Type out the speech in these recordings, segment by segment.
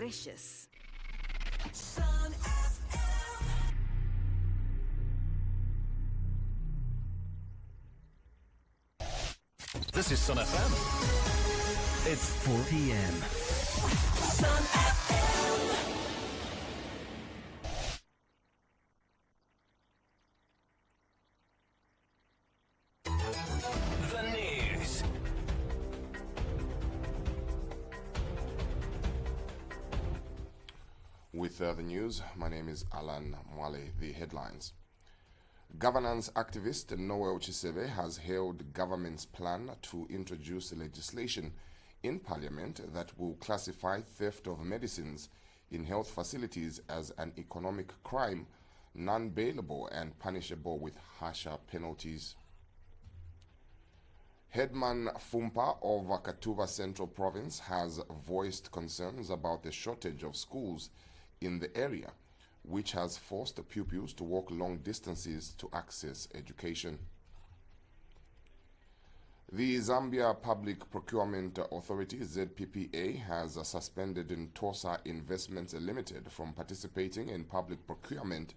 Precious. Sun FM. This is Sun FM. It's 4 p.m. Sun FM. The news. With the news, my name is Alan Mwale. The headlines. Governance activist Noel Chisebe has hailed government's plan to introduce legislation in parliament that will classify theft of medicines in health facilities as an economic crime, non-bailable and punishable with harsher penalties. Headman Fumpa of Katuba Central Province has voiced concerns about the shortage of schools in the area, which has forced pupils to walk long distances to access education. The Zambia Public Procurement Authority, ZPPA, has suspended Ntosa Investments Limited from participating in public procurement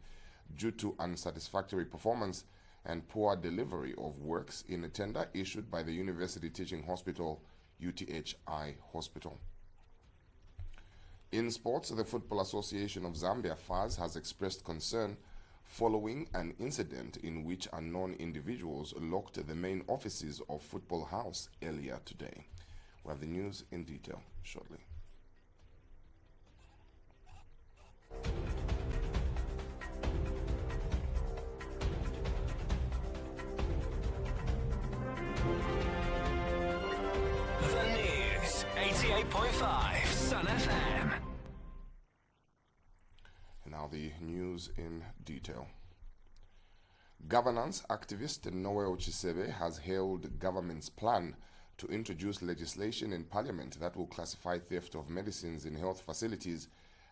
due to unsatisfactory performance and poor delivery of works in a tender issued by the University Teaching Hospital, UTHI Hospital. In sports, the Football Association of Zambia, FAZ, has expressed concern following an incident in which unknown individuals locked the main offices of Football House earlier today. We'll have the news in detail shortly. The news. 88.5 Sun FM. Now the news in detail. Governance activist Noel Chisebe has hailed government's plan to introduce legislation in parliament that will classify theft of medicines in health facilities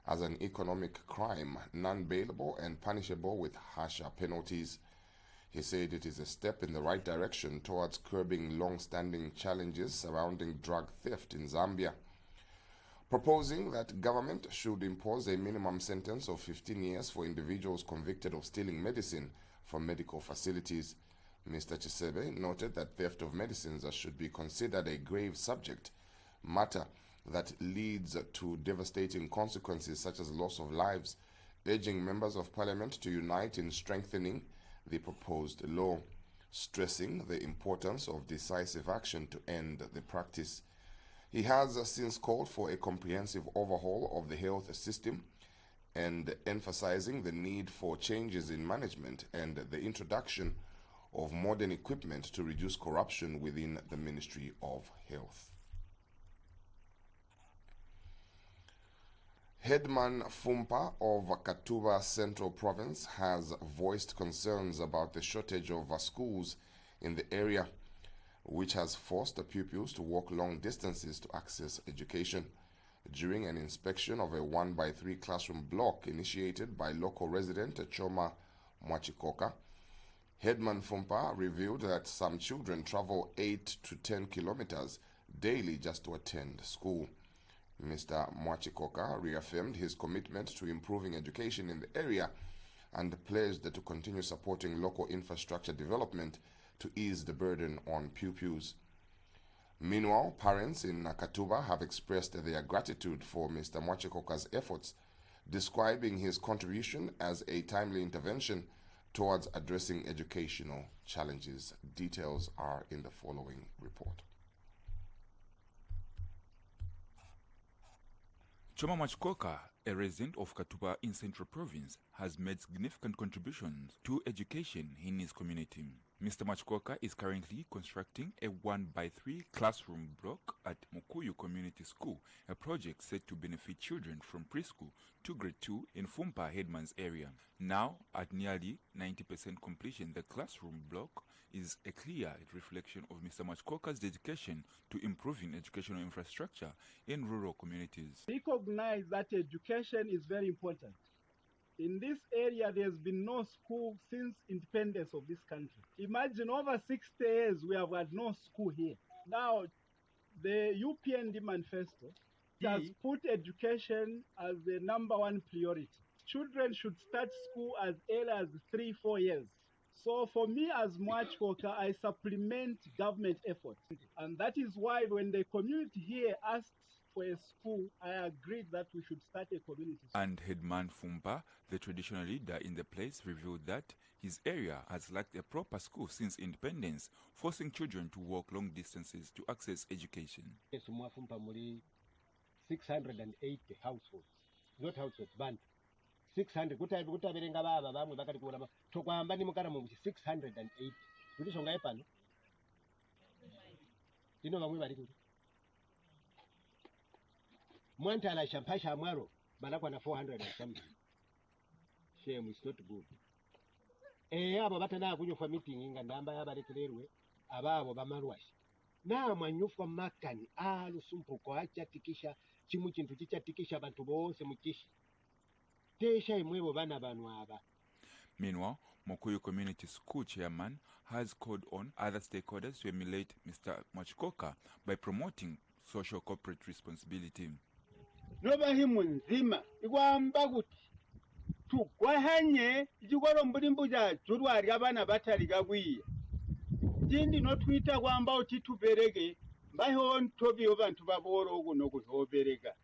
as an economic crime, non-bailable and punishable with harsher penalties. He said it is a step in the right direction towards curbing long-standing challenges surrounding drug theft in Zambia, proposing that government should impose a minimum sentence of 15 years for individuals convicted of stealing medicine from medical facilities. Mr. Chisebe noted that theft of medicines should be considered a grave subject matter that leads to devastating consequences such as loss of lives, urging members of parliament to unite in strengthening the proposed law, stressing the importance of decisive action to end the practice. He has since called for a comprehensive overhaul of the health system and emphasizing the need for changes in management and the introduction of modern equipment to reduce corruption within the Ministry of Health. Headman Fumpa of Katuba Central Province has voiced concerns about the shortage of schools in the area, which has forced the pupils to walk long distances to access education. During an inspection of a 1x3 classroom block initiated by local resident Choma Mwachikoka, Headman Fumpa revealed that some children travel 8 to 10 kilometers daily just to attend school. Mr. Mwachikoka reaffirmed his commitment to improving education in the area and pledged to continue supporting local infrastructure development to ease the burden on pupils. Meanwhile, parents in Katuba have expressed their gratitude for Mr. Mwachikoka's efforts, describing his contribution as a timely intervention towards addressing educational challenges. Details are in the following report. Choma Mwachikoka, a resident of Katuba in Central Province, has made significant contributions to education in his community. Mr. Mwachikoka is currently constructing a 1x3 classroom block at Mukuyu Community School, a project set to benefit children from preschool to grade 2 in Fumpa Headman's area. Now, at nearly 90% completion, the classroom block is a clear reflection of Mr. Mwachikoka's dedication to improving educational infrastructure in rural communities. Recognize that education is very important. In this area, there's been no school since independence of this country. Imagine over 60 years we have had no school here. Now, the UPND manifesto has put education as the number one priority. Children should start school as early as 3-4 years. So for me as Mwachkoka, I supplement government efforts. And that is why when the community here asked for a school, I agreed that we should start a community school. And Headman Fumba, the traditional leader in the place, revealed that his area has lacked a proper school since independence, forcing children to walk long distances to access education. Yes, Mwafumpa muri 680 households, not households, bantu 600 kutaverenga baba bamwe bakati kuona tokwamba ni mukana mu 680 kuti songa pano dino bamwe bali kuti mwantala champasha amwaro balakwa na 400 and something. Shame is not good. Abo batana kunyofa meeting nga ndamba yabalekererwe ababo bamarwashi namwe nyufa makani alusumpuko achatikisha chimu chintu chichatikisha abantu bose mukishi tesha imwebo bana banu aba. Meanwhile, Mokuyu Community School Chairman has called on other stakeholders to emulate Mr. Mwachkoka by promoting social corporate responsibility. Loba himu nzima ikwamba kuti tukwahanye ichikolo mbulimbu chacho lwali abana bataliga bwiya jindi notwita kwamba oti tubereke mbaho ntobyo bantu baboro okuno kutobereka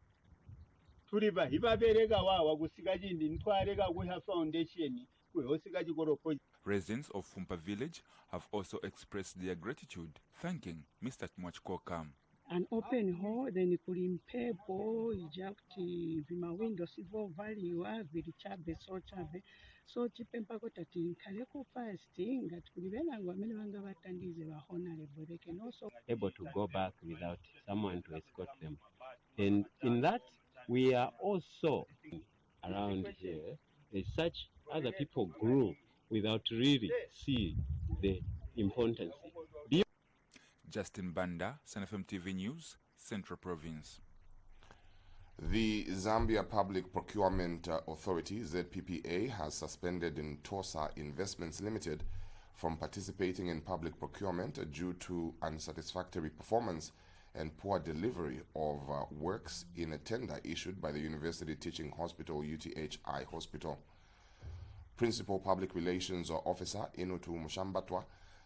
tuliba ibabereka wawa kusika jindi ntwareka kuha foundation kuhosika chikolo po. Residents of Fumpa village have also expressed their gratitude, thanking Mr. Mwachkoka. An open hall, then kulimpepo ijakti vimawindo sivo valiwa vilichabe so chipempa kotati kale ku fasting ngati kulibena ngwamene wanga batandize ba honorable they can also Able to go back without someone to escort them, and in that we are also around here as such other people grew without really see the importance. Justin Banda, Sun FM TV News, Central Province. The Zambia Public Procurement Authority, ZPPA, has suspended Ntosa Investments Limited from participating in public procurement due to unsatisfactory performance and poor delivery of works in a tender issued by the University Teaching Hospital, UTHI Hospital. Principal Public Relations Officer Inutu Mushambatwa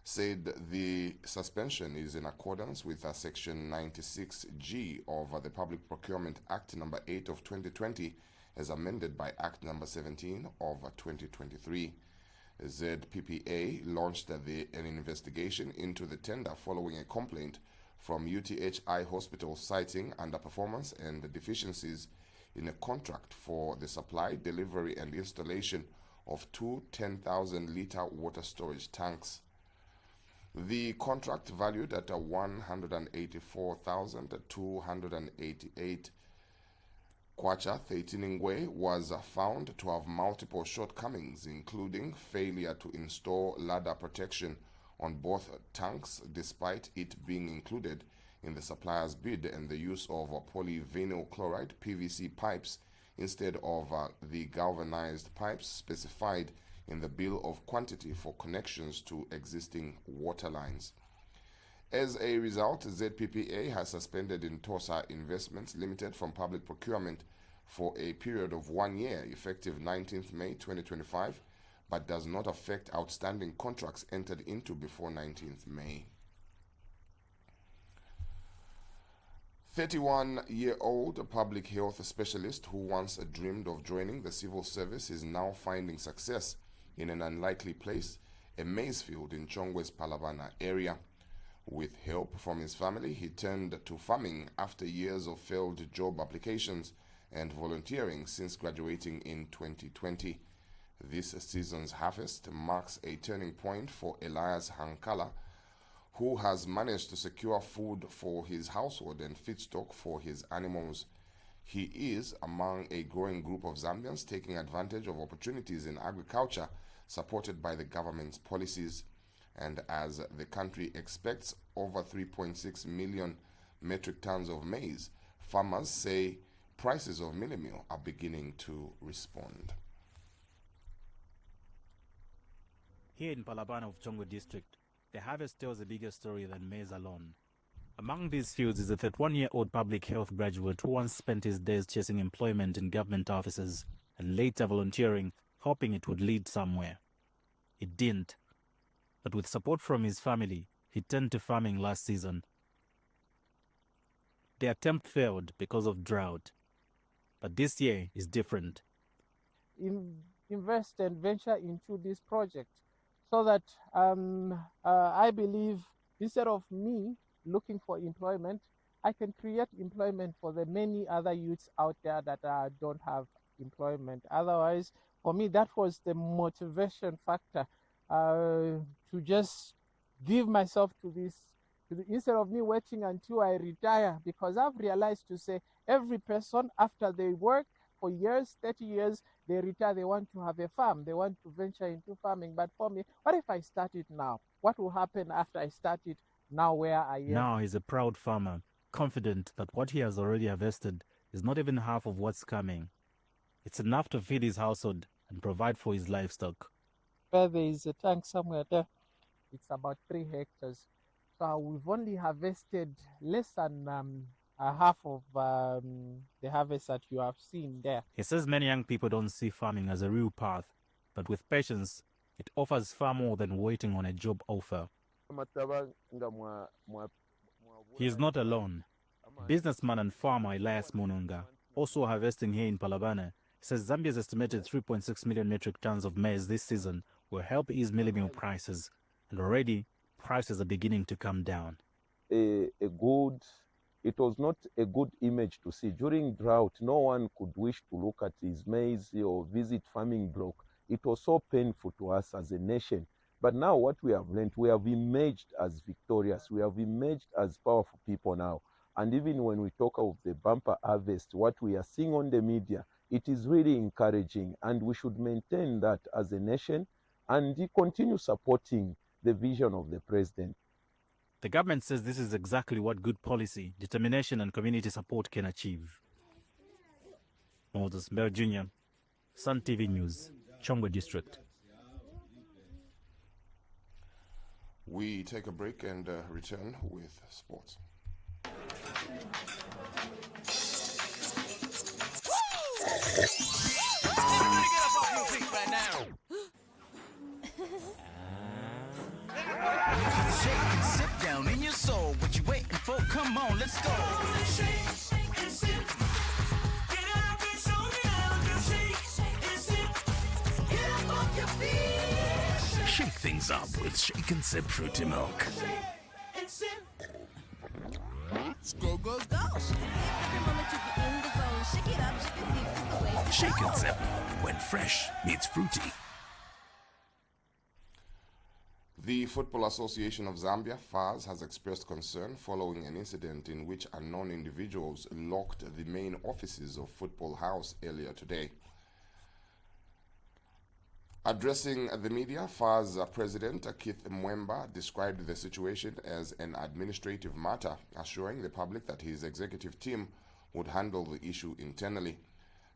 said the suspension is in accordance with Section 96G of the Public Procurement Act number 8 of 2020 as amended by Act number 17 of 2023. ZPPA launched an investigation into the tender following a complaint from UTHI Hospital citing underperformance and deficiencies in a contract for the supply, delivery and installation of two 10,000-litre water storage tanks. The contract, valued at 184,288 kwacha 13 ngwe, was found to have multiple shortcomings, including failure to install ladder protection on both tanks despite it being included in the supplier's bid, and the use of polyvinyl chloride PVC pipes instead of the galvanized pipes specified in the bill of quantity for connections to existing water lines. As a result, ZPPA has suspended Ntosa Investments Limited from public procurement for a period of 1 year, effective 19th May 2025, but does not affect outstanding contracts entered into before 19th May. 31-year-old public health specialist who once dreamed of joining the civil service is now finding success in an unlikely place, a maize field in Chongwe's Palabana area. With help from his family, he turned to farming after years of failed job applications and volunteering since graduating in 2020. This season's harvest marks a turning point for Elias Hankala, who has managed to secure food for his household and feedstock for his animals. He is among a growing group of Zambians taking advantage of opportunities in agriculture supported by the government's policies. And as the country expects over 3.6 million metric tons of maize, farmers say prices of mini meal are beginning to respond. Here in Palabana of Chongo district, the harvest tells a bigger story than maize alone. Among these fields is a 31-year-old public health graduate who once spent his days chasing employment in government offices and later volunteering, hoping it would lead somewhere. It didn't. But with support from his family, he turned to farming last season. The attempt failed because of drought. But this year is different. Invest and venture into this project so that I believe instead of me looking for employment, I can create employment for the many other youths out there that don't have employment. Otherwise, for me, that was the motivation factor to just give myself to this, instead of me waiting until I retire, because I've realized to say every person, after they work for years, 30 years, they retire, they want to have a farm, they want to venture into farming. But for me, what if I start it now? What will happen after I start it now where I am? Now he's a proud farmer, confident that what he has already harvested is not even half of what's coming. It's enough to feed his household and provide for his livestock. Where there is a tank somewhere there, it's about 3 hectares. So we've only harvested less than a half of the harvest that you have seen there. He says many young people don't see farming as a real path, but with patience, it offers far more than waiting on a job offer. He is not alone. Businessman and farmer Elias Mununga, also harvesting here in Palabane, says Zambia's estimated 3.6 million metric tons of maize this season will help ease mealie meal prices, and already prices are beginning to come down. It was not a good image to see. During drought, no one could wish to look at his maize or visit farming block. It was so painful to us as a nation. But now what we have learned, we have emerged as victorious. We have emerged as powerful people now. And even when we talk of the bumper harvest, what we are seeing on the media, it is really encouraging. And we should maintain that as a nation and continue supporting the vision of the president. The government says this is exactly what good policy, determination and community support can achieve. Moses Mbeo Jr., Sun TV News, Chongwe District. We take a break and return with sports. Shake and sip down in your soul. What you waiting for? Come on, let's go. Shake and sip. Get up and show me how to shake and sip. Get up off your feet. Shake things up with Shake and Sip Fruity Milk. Shake and sip. Go, go, go. Every moment you be in the zone. Shake it up, shake and sip is the way to Shake go. and Sip, when fresh meets fruity. The Football Association of Zambia, FAZ, has expressed concern following an incident in which unknown individuals locked the main offices of Football House earlier today. Addressing the media, FAZ President Keith Mwemba described the situation as an administrative matter, assuring the public that his executive team would handle the issue internally.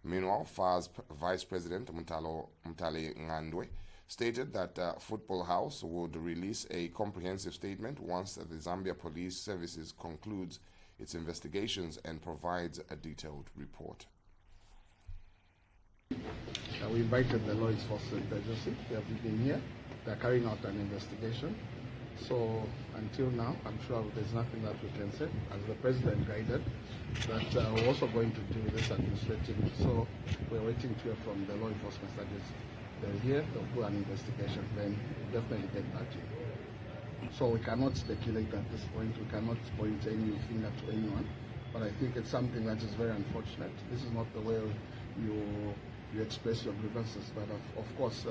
Meanwhile, FAZ Vice President Mutale Ngandwe stated that Football House would release a comprehensive statement once the Zambia Police Services concludes its investigations and provides a detailed report. We invited the law enforcement agency. They have been here. They're carrying out an investigation. So until now, I'm sure there's nothing that we can say. As the president guided, that we're also going to deal with this administratively. So we're waiting to hear from the law enforcement agency. They're here, they'll do an investigation, then we'll definitely get back to you. So we cannot speculate at this point. We cannot point any finger to anyone. But I think it's something that is very unfortunate. This is not the way you express your grievances. But of course,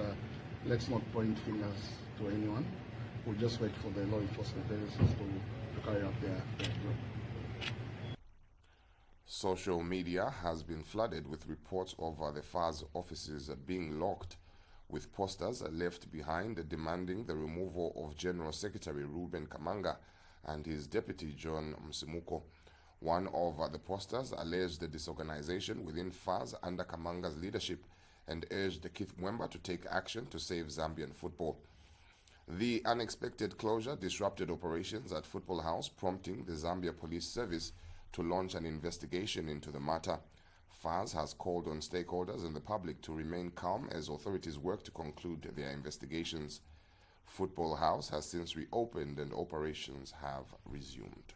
let's not point fingers to anyone. We'll just wait for the law enforcement agencies to carry out their job. Social media has been flooded with reports of the FAZ offices being locked, with posters left behind demanding the removal of General Secretary Ruben Kamanga and his deputy John Msimuko. One of the posters alleged the disorganization within FAZ under Kamanga's leadership and urged Keith Mwemba to take action to save Zambian football. The unexpected closure disrupted operations at Football House, prompting the Zambia Police Service to launch an investigation into the matter. FAZ has called on stakeholders and the public to remain calm as authorities work to conclude their investigations. Football House has since reopened and operations have resumed.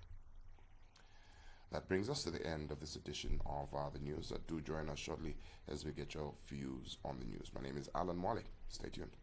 That brings us to the end of this edition of the news. Do join us shortly as we get your views on the news. My name is Alan Mwale. Stay tuned.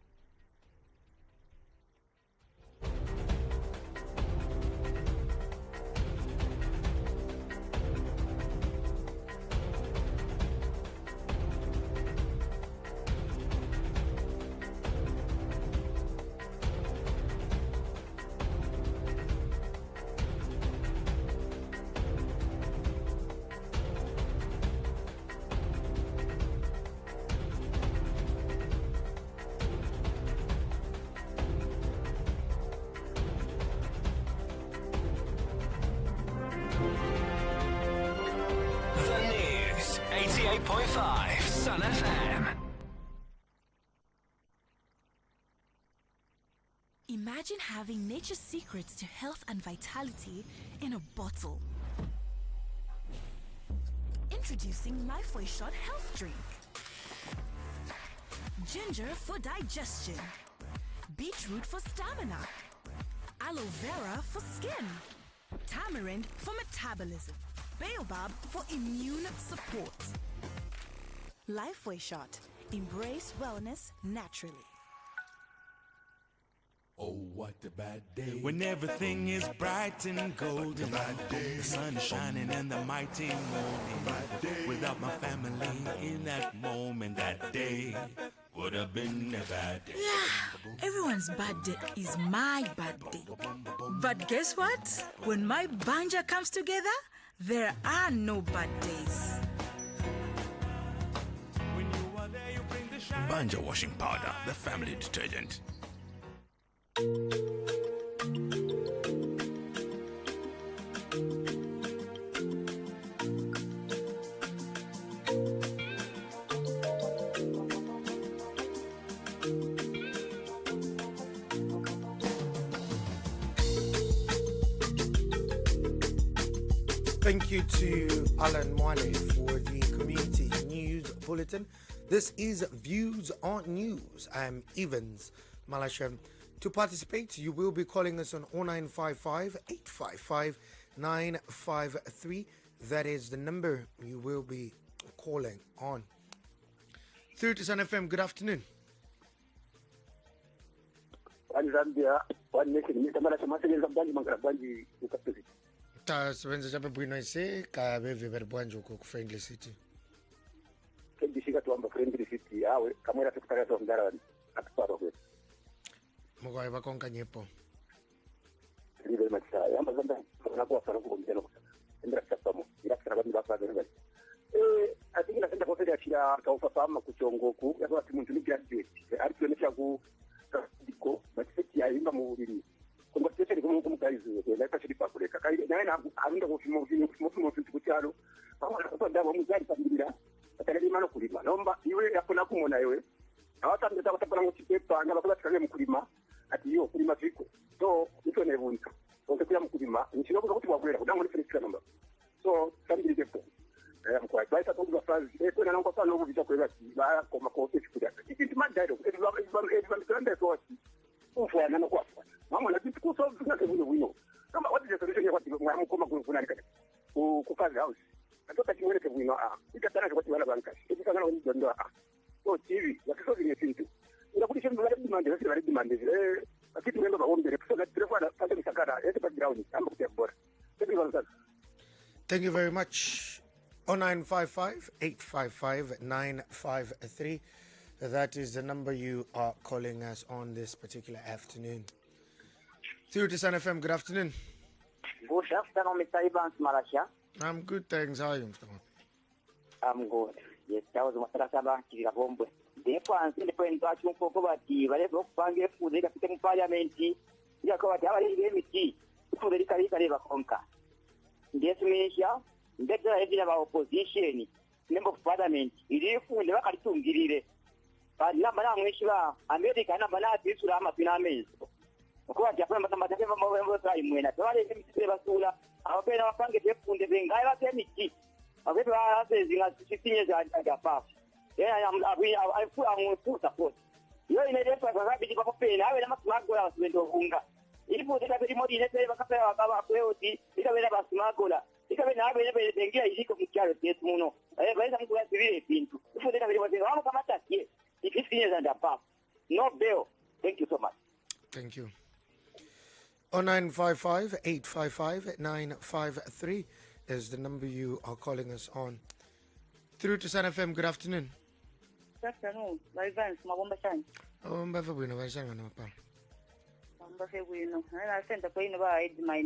The news, 88.5 Sun FM. Imagine having nature's secrets to health and vitality in a bottle. Introducing Lifeway Shot Health Drink. Ginger for digestion. Beetroot for stamina. Aloe vera for skin. Tamarind for metabolism. Baobab for immune support. Lifeway Shot. Embrace wellness naturally. Oh, what a bad day. When everything is bright and golden. The sun is shining and the mighty morning. Without my family in that moment, that day would have been a bad day. Yeah, everyone's bad day is my bad day. But guess what? When my banja comes together, there are no bad days. Banja washing powder, the family detergent. Thank you to Alan Mwale for the Community News Bulletin. This is Views on News. I'm Evans Malashem. To participate, you will be calling us on 0955 855 953. That is the number you will be calling on. Through to Sun FM, good afternoon. Zambia, one nation, Mr. Banji, Tasebenza chabe bwino ise ka beve berbwanjo ku Friendly City. Kendishika tuamba Friendly City awe kamera sekretariat of Darwin akuparo kwetu. Mugwaye bakonka nyepo. Thank you very much. Yamba Zambia tunakuwa sana kuongea na endera kusoma. Ila kana baba baba ndio. Ati ina senda kwa ya kaufa fama kuchongoku ya kwa timu tuni graduate. Ari tuonesha ku diko matiki ya imba mu biri. Kwa sisi ni kama mkaizi ya leta shidi pakuleka kai na arinda kufimo kuchalo kama kwa ndawa muzari pambira atareli mano kulima nomba iwe yakona kumona yewe awata ndeta kutapana muchipepa ngaba kwa tikane mukulima ati yo kulima ziko so ito ne buntu onke kuya mukulima nchino kwa kuti wabwera kudango ni free number so tambiri depo kwa baita kwa fazi kwa na kwa no kuvita kwa ba kwa makofi kuja it's my dialogue it's the so ufwa na kwa mama na kitu kuso tunake wino kama what is the solution ya watu mwa kama kuna nikata kukaza house atoka kimwele ke wino ikatana kwa wala banka ikitana na ndio so TV watoto ni kintu inakulisha wale demand kitu ndio baombe kwa sababu na pale misakara yote background amba kutia bora. Thank you very much. 0955 855 953. That is the number you are calling us on this particular afternoon. Through to Sun FM, good afternoon. Good afternoon, Mr. Evans Malasha. I'm good, thanks. How are you, Mr. I'm good. Yes, that was Matarasaba, Kirabombe. Therefore, I'm still going to ask you for poverty. Whatever Pange food, they are sitting parliament. You are going to have a MT for the Rica Conca. Yes, Minister, better having our opposition, member of parliament. It is full of a to give it. But Namana Mishra, America, Namana, this Rama Pinamis. Kwa japo matema mambo sai mwena. Twale mitipe basula. Abapena wapange tefunde bengai bate miti. Abepe base zinga sisinye za agapa. I put support. Yo inaelewa kwa sababu ndipo pena awe na magola wasendo unga. Ilipo teka modi ile bakapela wakaba kweti ikabela basimagola. Ikabela abe bengia ishiko mkialo tetu muno. Baeza mtu ya sivile pintu. Ilipo teka wazendo wao kama takie. Ikisinye za agapa. No bail. Thank you so much. Thank you. 0955-855-953 is the number you are calling us on. Through to Sun FM, good afternoon. Good afternoon. Vans, Mabomba Chan. Oh, Mbava Bueno, Vajanga Napa. Mbafe Bueno. I sent a point about my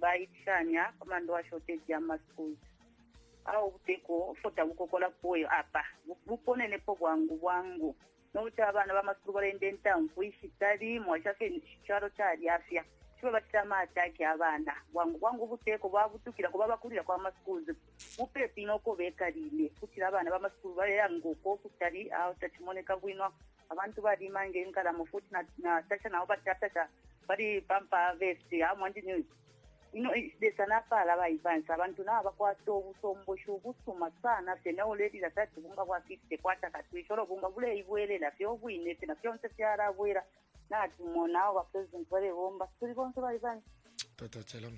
by Shania, Commando Shortage Yama School. Au teko fota ukokola poyo apa. Bupone ne wangu. No chabana bamasukuru endenta kuishi tali mwashake charo chali afya. Chiba batama ataki abana. Wangu buteko babutukira kuba bakurira kwa masikuzi. Upe pinoko bekalile. Kutira abana bamasukuru bayango ko kutali aho tachimoneka bwino. Abantu bali mange nkala mufuti na tacha na obatata bali pampa vesti amwandi news. Desana pala baivansa abantu naba kwato ubusombo shubusuma sana tena oledi la tatu bunga kwa kiste kwata katwishoro bunga bule ibwelela fyo bwine tena fyo ntsara bwera na tumona wa president wale bomba tuli bonse baivansa Toto tell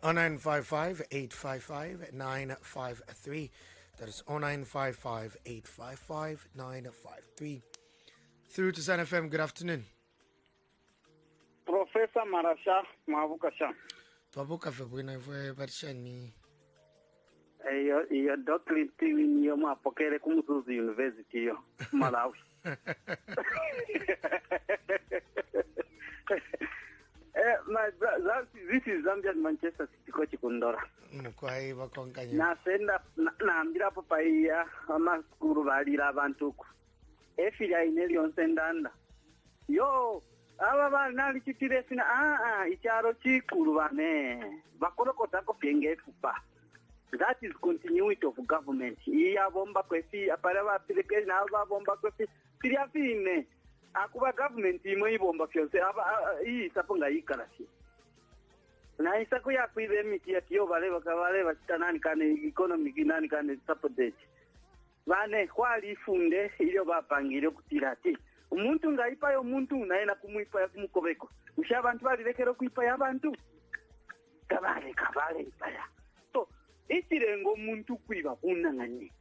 0955-855-953. That is 0955-855-953. Through to Sun FM, good afternoon. Professor Marasha Mavukasha. Twabuka febwina fwe barshani. Iyo doctorate niyo mapokere kumuzuzu university yo Malawi. This is Zambia Manchester City coach Kundora. Mkwai bakonkanye. Nasenda naambira papa iya amakuru balira abantu ku. Efira inelion sendanda. Yo aba bana lichitire sina icharo chikuru bane bakorokota ko penge fupa. That is continuity of government. Iya bomba kwesi apara ba application aba bomba kwesi fine. Akuba government imwe ibomba fyose aba iyi saponga ikarasi. Na isako ya kuibe miti atiyo bale bakabale batanani kane economic nani kane support. Bane kwali funde iyo bapangire kutirati. Umuntu ngaipa yo muntu naena kumuipa ya kumukobeko. Usha abantu balekero kuipa ya abantu. Kabale ipaya. So ikirengo muntu kwiba kunanganye.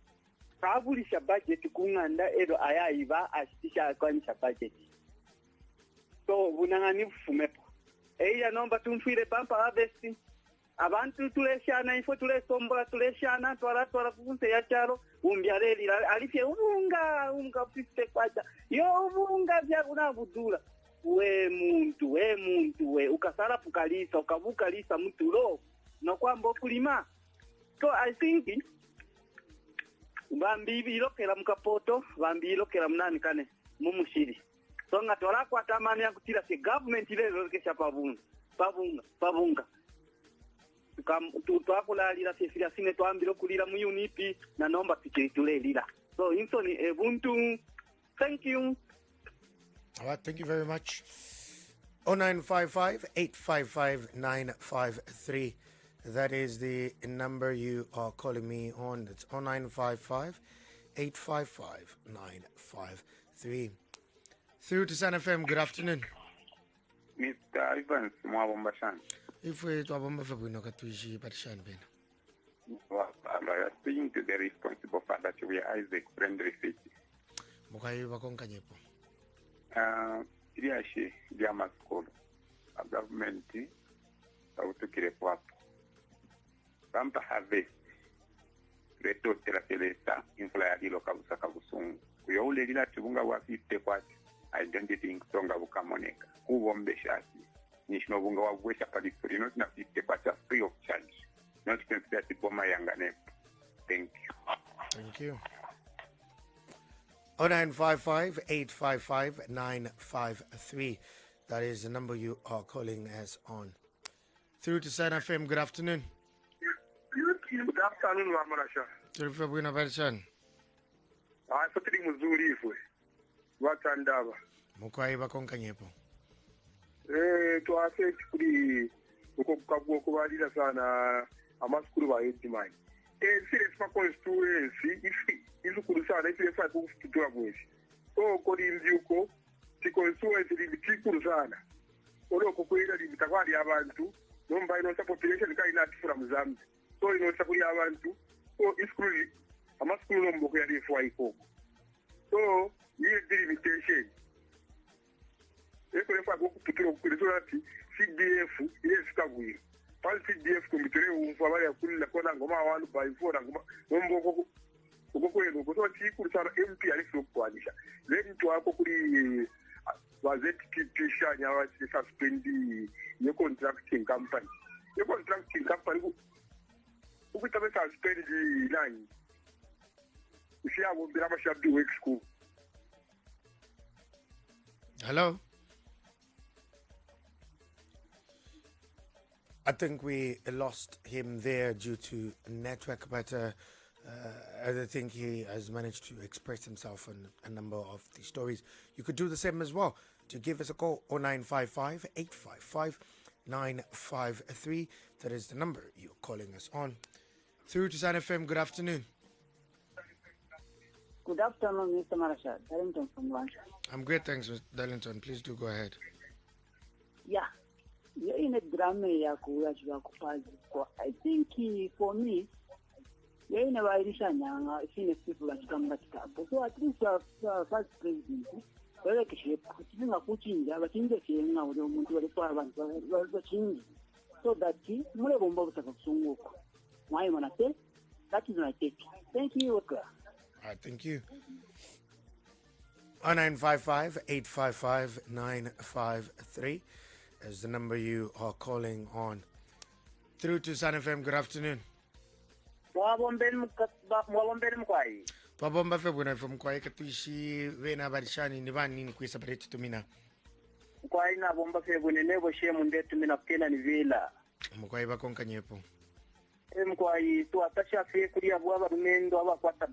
Kabulisha budget kunganda edo ayayiba ashitisha kwanisha budget. So bunangani bufumepo. Eya nomba tumfire pampa harvest. Abantu tuleshana ifo tulesombola tuleshana twala kukunse ya charo umbyareli alifye unga piste kwacha yo ubunga bya kunabudula we muntu ukasala pukalisa ukabukalisa mutulo no kwamba okulima. So I think bambi ilokera mukapoto bambi ilokera munani kane mumushiri. So ngatwala kwa tamani ya kutira se government ile kesha pabunga twakulalira sefira sine twambira okulira mu UNIP na nomba tukitulelira. So insoni ebuntu. Thank you. All right, thank you very much. 0955-855-953. That is the number you are calling me on. That's 0955-855-953. Through to Sun FM, good afternoon. Mr. Evans Mwabomba. If we to Abomba Fabuno Katuishi Batshan Ben. Well, speaking to the responsible father to be Isaac Friendly City. Mukai Wakonkanyepo. Iriashi Diama School. A government Sautukirepo. Pampa Harvest. Reto Terapelesta, Inflaya di Lokabusa Kabusung. We only did not Chunga Wafi Tepat, identity in Songa Wukamoneka. Who won the Shati? Nishnobunga wa Wesha Padisuri, not na Tepat free of charge. Not considered to Boma Yangane. Thank you. Thank you. 0955-855-953. That is the number you are calling us on. Through to Sun FM, good afternoon. Good afternoon, Wamarasha. Turifa Bwina Barshan. I'm putting Muzuri. What and Dava? Mukwai Bakonkanyepo. twase kuri uko kubalira sana amaskulu ba edimani serious for constituency izukuru sana ife kufutura mwezi so kodi mbyuko ti constituency likikuru sana oloko kwera litakwali abantu nomba ino population kai na tifura muzambi so ino sakuli abantu so iskulu amaskulu nombo ya rifwa iko so yiye delimitation eko lefa kufutura kufutura ati CDF yes kagwira pal CDF komitere umfa bali yakulila kona ngoma abantu bayifora ngoma nombo ukokwego kutoa chikuru sana MP alifukwanisha lemtu wako kuri wazeti shanya wasi suspendi ye contracting company ukitabe suspendi nani ushiyabo mbira bashabdi work school. Hello. I think we lost him there due to network, but I think he has managed to express himself on a number of the stories. You could do the same as well. To give us a call, 0955 855 953. That is the number you're calling us on. Through to Sun FM, good afternoon. Good afternoon, Mr. Marashad. Darlington from Rwanda. I'm great, thanks, Mr. Darlington. Please do go ahead. Yeah. You're in a drama, I think for me, you're in a Irish and senior people that come back. So at least first president, so that that is my take. Thank you. All right, thank you. 0955 855 953 is the number you are calling on. Through to Sun FM, good afternoon. Twabomba febuna from Kwai Katuishi Vena Barishani Nivani Kwisa Brett to Mina. Kwai na bomba febuna never shame on that to Mina Kena Nivela. Mkwai Bakonka Nyepo. Mkwai to Atasha Fekuria Baba Mendo Avata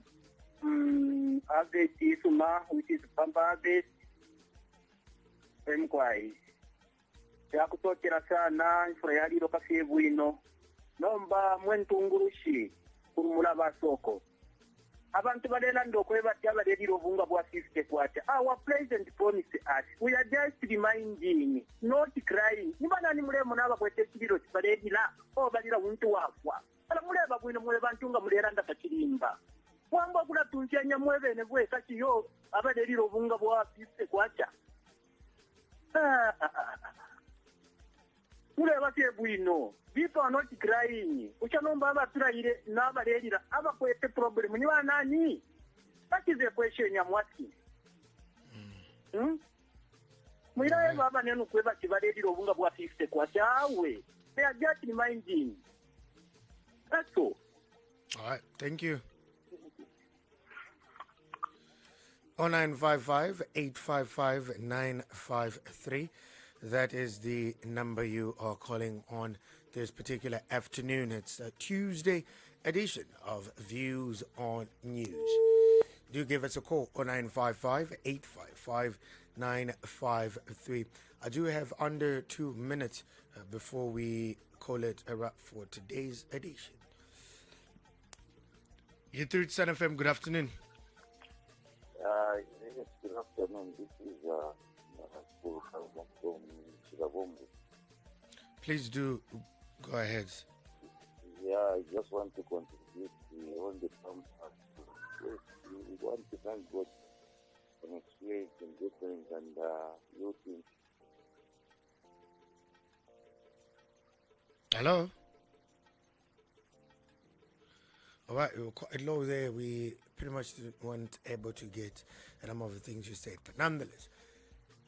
Agate Suma, which is Pampa Agate. Mkwai. Yakutokera sana Frayadi Lokafi Buino. Nomba Mwentungurushi, Kurmula Basoko. Abantu badela ndokwe batyaba lero vunga bwa 50 kwata. Our president promised us. We are just reminding, not crying. Nibana ni mulemo naba kwete kiriro kibalehila. O balira muntu wafwa. Ala muleba kwino mule bantunga mulera nda kachirimba. Kwamba kula tunjanya mwebene bwe kati yo abalero vunga bwa 50 kwata. Muleba ke bwino. People are not crying. Uchanomba abaturayire n'abarerira abakwete problem ni banani? That is the question I'm asking. Mwiraye baba nenu kweba kibarerira obunga bwa 50 kwa chawe. They are just reminding. That's all. All right, thank you. 0955 855 953. That is the number you are calling on this particular afternoon. It's a Tuesday edition of Views on News. Do give us a call on 0955 855 953. I do have under 2 minutes before we call it a wrap for today's edition. You're through to Sun FM. Good afternoon. Yes, good afternoon. This is from Chigabombo. Please do go ahead. Yeah, I just want to contribute on the term. We want to thank God for experience and difference and youth. Hello? All right, we were quite low there. We pretty much weren't able to get some of the things you said. But nonetheless,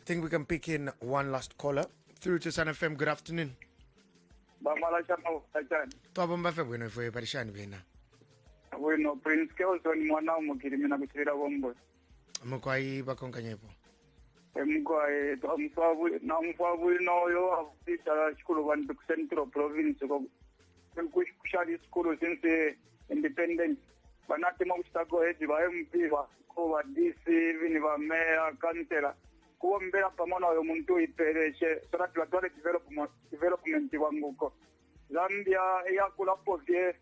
I think we can pick in one last caller. Through to Sun FM, good afternoon. Twabomba fe bueno fue parishani bena. Bueno, Prince Kelson mwana umukirimina kuchira bombo. Mukwai bakonka nyepo. Mkwai mfavu no yo afisa shukuru bantu Central Province ko kushari skulu since independent. Banate mo kustago heji ba MP ba ko ba DC vini ba mayor kansela. kuombera pamoja oyo muntu ipereshe so that batwale development wanguko Zambia yakula povye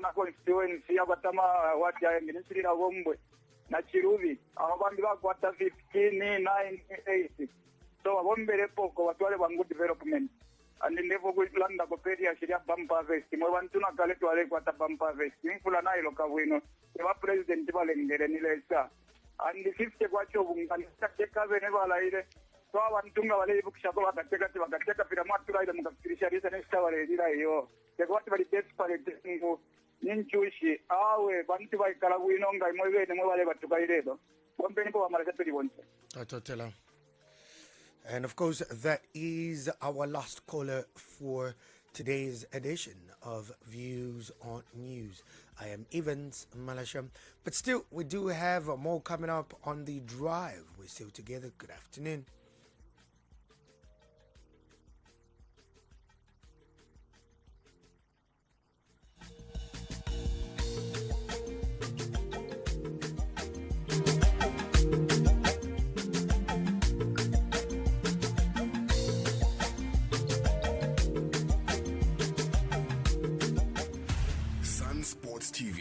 na constituency yabatama wati ayenginisirira bombwe na chirubi abandi bakwata 15 9 8 so abombere poko batwale bangu development and never go landa ko peria shiria bumper vest mo bantu na kale twale kwata bumper vest infula na ilo kabwino eba president balengere ni lesa and 50 kwacho bungani takeka bene balaire so abantu nga bale bukishako bakateka pira matula ile mukafikirisha risa ne stawale ira iyo tekwati bali desperate ngo ninjushi awe bantu baikala bwino nga imwe bene mwe bale batukairebo bombe nipo bamara tuli bonse Totela. And of course, that is our last caller for today's edition of Views on News. I am Evans Malasham, but still, we do have more coming up on the drive. We're still together. Good afternoon. Sun Sports TV.